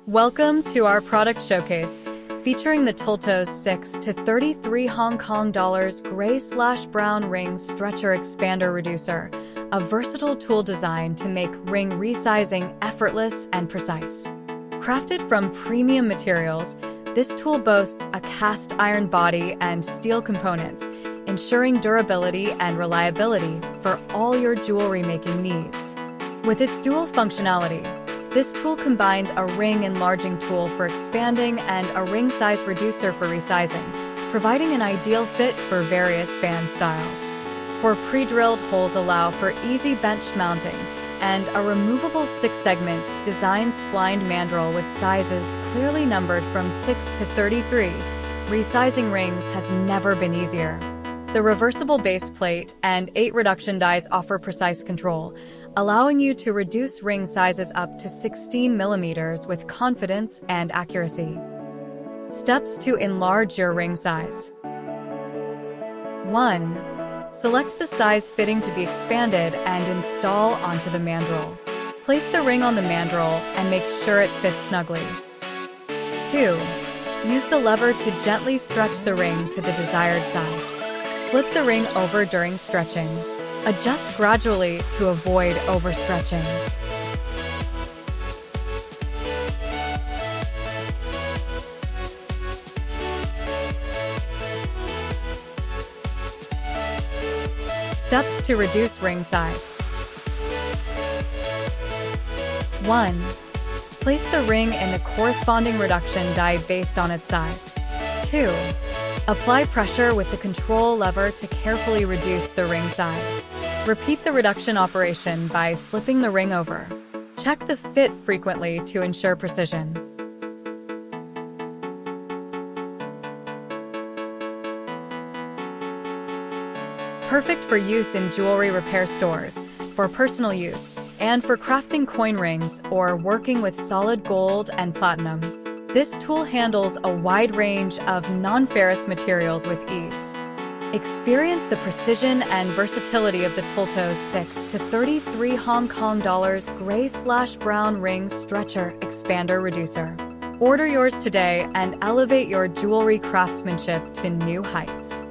Welcome to our product showcase, featuring the Tooltos 6 to 33 Hong Kong dollars gray/brown ring stretcher expander reducer, a versatile tool designed to make ring resizing effortless and precise. Crafted from premium materials, this tool boasts a cast iron body and steel components, ensuring durability and reliability for all your jewelry making needs. With its dual functionality, this tool combines a ring enlarging tool for expanding and a ring size reducer for resizing, providing an ideal fit for various band styles. For pre-drilled holes allow for easy bench mounting, and a removable 6-segment design splined mandrel with sizes clearly numbered from 6 to 33. Resizing rings has never been easier. The reversible base plate and 8 reduction dies offer precise control, allowing you to reduce ring sizes up to 16 millimeters with confidence and accuracy. Steps to enlarge your ring size. 1. Select the size fitting to be expanded and install onto the mandrel. Place the ring on the mandrel and make sure it fits snugly. 2. Use the lever to gently stretch the ring to the desired size. Flip the ring over during stretching. Adjust gradually to avoid overstretching. Steps to reduce ring size. 1. Place the ring in the corresponding reduction die based on its size. 2. Apply pressure with the control lever to carefully reduce the ring size. Repeat the reduction operation by flipping the ring over. Check the fit frequently to ensure precision. Perfect for use in jewelry repair stores, for personal use, and for crafting coin rings or working with solid gold and platinum. This tool handles a wide range of non-ferrous materials with ease. Experience the precision and versatility of the Tooltos 6 to 33 Hong Kong dollars gray/brown ring stretcher expander reducer. Order yours today and elevate your jewelry craftsmanship to new heights.